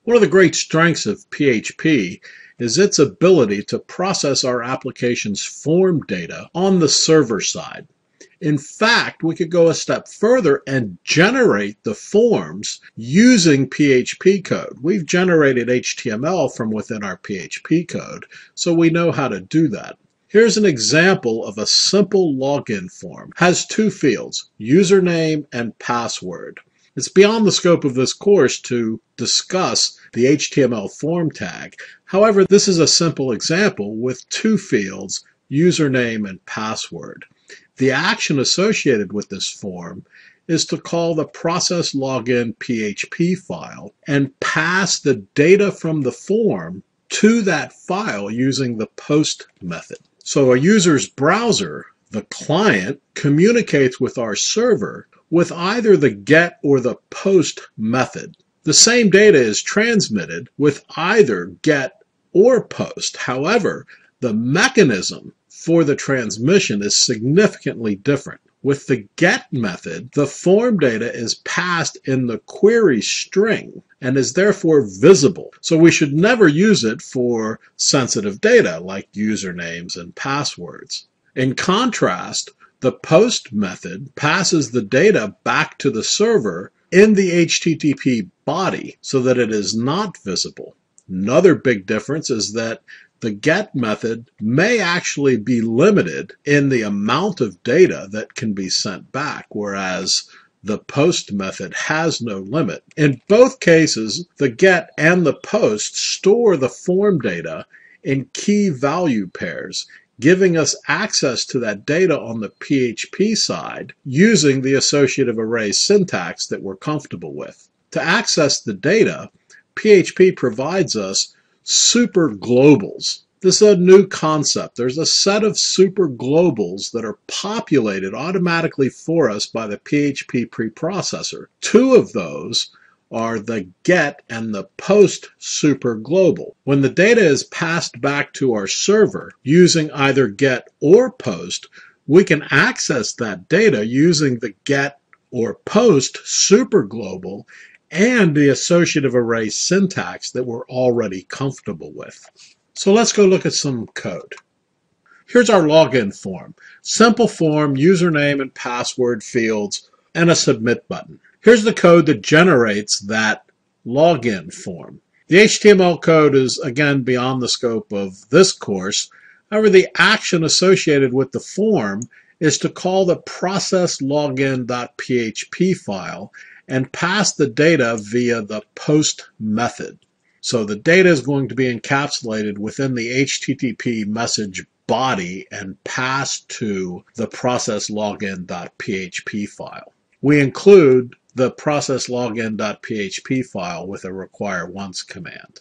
One of the great strengths of PHP is its ability to process our application's form data on the server side. In fact, we could go a step further and generate the forms using PHP code. We've generated HTML from within our PHP code, so we know how to do that. Here's an example of a simple login form. It has two fields, username and password. It's beyond the scope of this course to discuss the HTML form tag. However, this is a simple example with two fields, username and password. The action associated with this form is to call the process login PHP file and pass the data from the form to that file using the post method. So a user's browser, the client, communicates with our server with either the get or the post method. The same data is transmitted with either get or post. However, the mechanism for the transmission is significantly different. With the get method, the form data is passed in the query string and is therefore visible. So we should never use it for sensitive data like usernames and passwords. In contrast, the post method passes the data back to the server in the HTTP body so that it is not visible. Another big difference is that the get method may actually be limited in the amount of data that can be sent back, whereas the post method has no limit. In both cases, the get and the post store the form data in key value pairs, giving us access to that data on the PHP side using the associative array syntax that we're comfortable with. To access the data, PHP provides us super globals. This is a new concept. There's a set of super globals that are populated automatically for us by the PHP preprocessor. Two of those are the get and the post super global. When the data is passed back to our server using either get or post, we can access that data using the get or post super global and the associative array syntax that we're already comfortable with. So let's go look at some code. Here's our login form. Simple form, username and password fields, and a submit button. Here's the code that generates that login form. The HTML code is, again, beyond the scope of this course. However, the action associated with the form is to call the processlogin.php file and pass the data via the post method. So the data is going to be encapsulated within the HTTP message body and passed to the processlogin.php file. We include the processlogin.php file with a require once command.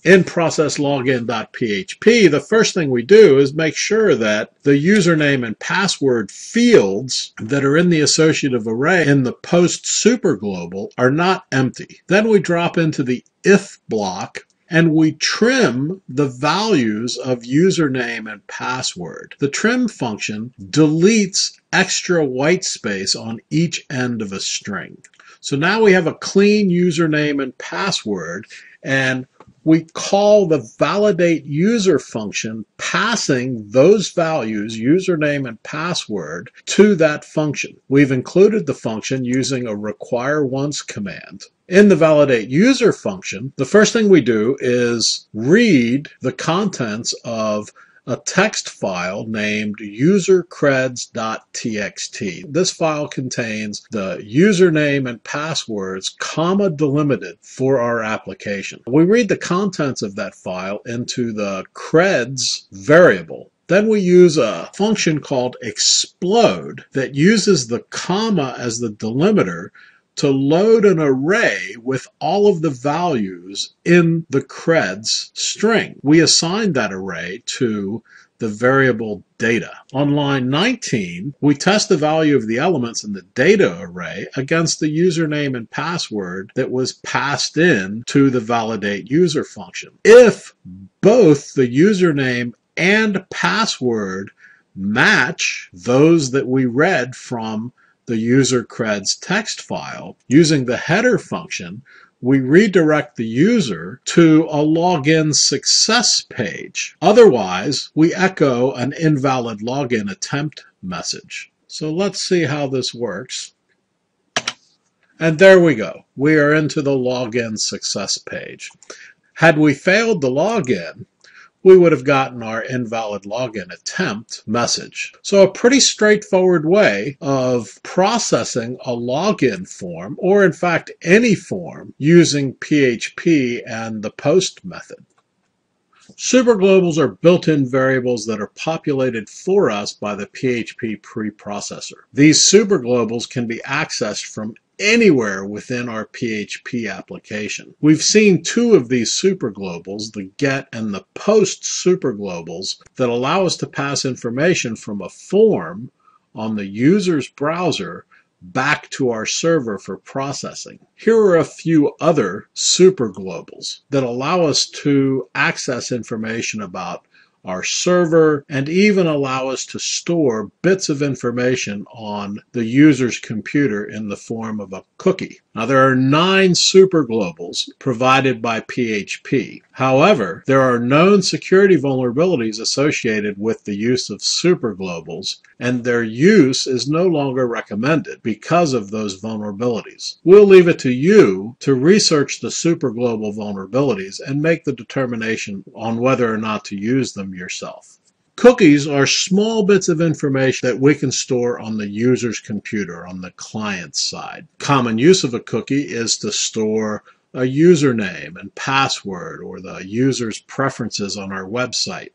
In processlogin.php, the first thing we do is make sure that the username and password fields that are in the associative array in the post superglobal are not empty. Then we drop into the if block and we trim the values of username and password. The trim function deletes extra white space on each end of a string. So now we have a clean username and password, and we call the validate user function passing those values, username and password, to that function. We've included the function using a require once command. In the validate user function, the first thing we do is read the contents of a text file named usercreds.txt. This file contains the username and passwords, comma delimited for our application. We read the contents of that file into the creds variable. Then we use a function called explode that uses the comma as the delimiter to load an array with all of the values in the creds string. We assign that array to the variable data. On line 19, we test the value of the elements in the data array against the username and password that was passed in to the validate user function. If both the username and password match those that we read from the user creds text file, using the header function, we redirect the user to a login success page. Otherwise, we echo an invalid login attempt message. So let's see how this works. And there we go. We are into the login success page. Had we failed the login, we would have gotten our invalid login attempt message. So a pretty straightforward way of processing a login form, or in fact any form, using PHP and the post method. Superglobals are built-in variables that are populated for us by the PHP preprocessor. These superglobals can be accessed from anywhere within our PHP application. We've seen two of these superglobals, the get and the post superglobals, that allow us to pass information from a form on the user's browser back to our server for processing. Here are a few other superglobals that allow us to access information about our server and even allow us to store bits of information on the user's computer in the form of a cookie. Now, there are 9 superglobals provided by PHP. However, there are known security vulnerabilities associated with the use of superglobals, and their use is no longer recommended because of those vulnerabilities. We'll leave it to you to research the superglobal vulnerabilities and make the determination on whether or not to use them yourself. Cookies are small bits of information that we can store on the user's computer, on the client side. Common use of a cookie is to store a username and password, or the user's preferences on our website,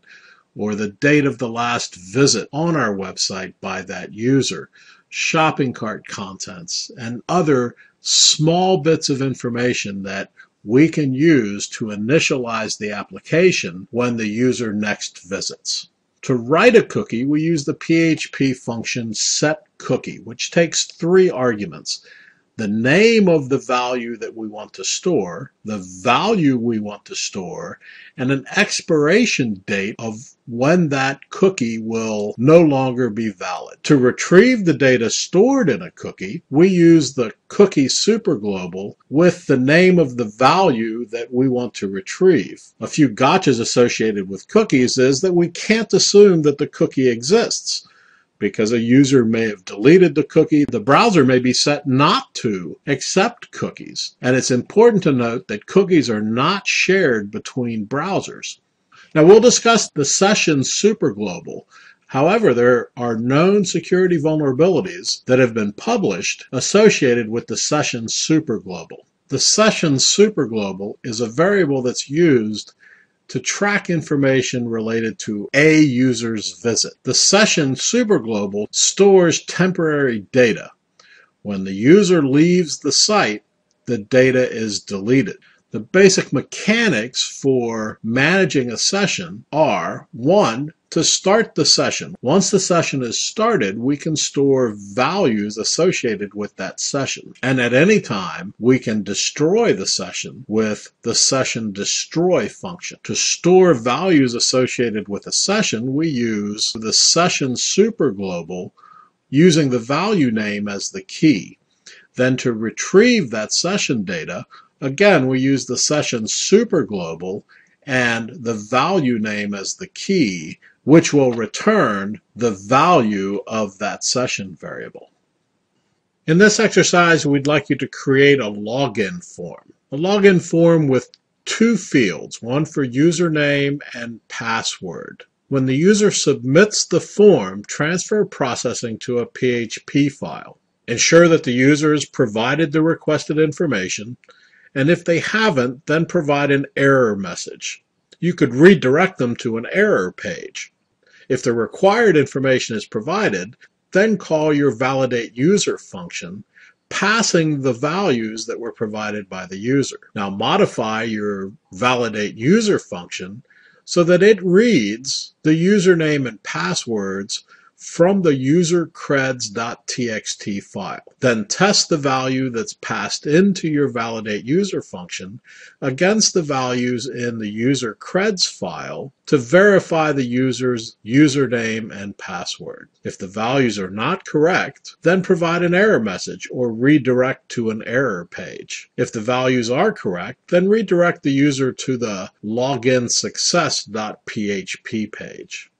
or the date of the last visit on our website by that user, shopping cart contents, and other small bits of information that we can use to initialize the application when the user next visits. To write a cookie, we use the PHP function setCookie, which takes 3 arguments: the name of the value that we want to store, the value we want to store, and an expiration date of when that cookie will no longer be valid. To retrieve the data stored in a cookie, we use the cookie superglobal with the name of the value that we want to retrieve. A few gotchas associated with cookies is that we can't assume that the cookie exists, because a user may have deleted the cookie. The browser may be set not to accept cookies. And it's important to note that cookies are not shared between browsers. Now, we'll discuss the session superglobal. However, there are known security vulnerabilities that have been published associated with the session superglobal. The session superglobal is a variable that's used to track information related to a user's visit. The session superglobal stores temporary data. When the user leaves the site, the data is deleted. The basic mechanics for managing a session are: 1, to start the session. Once the session is started, we can store values associated with that session. And at any time, we can destroy the session with the session destroy function. To store values associated with a session, we use the session superglobal using the value name as the key. Then to retrieve that session data, again, we use the session superglobal and the value name as the key, which will return the value of that session variable. In this exercise, we'd like you to create a login form. A login form with 2 fields, one for username and password. When the user submits the form, transfer processing to a PHP file. Ensure that the user has provided the requested information, and if they haven't, then provide an error message. You could redirect them to an error page. If the required information is provided, then call your validate user function, passing the values that were provided by the user. Now modify your validate user function so that it reads the username and passwords from the usercreds.txt file. Then test the value that's passed into your validate user function against the values in the usercreds file to verify the user's username and password. If the values are not correct, then provide an error message or redirect to an error page. If the values are correct, then redirect the user to the loginsuccess.php page.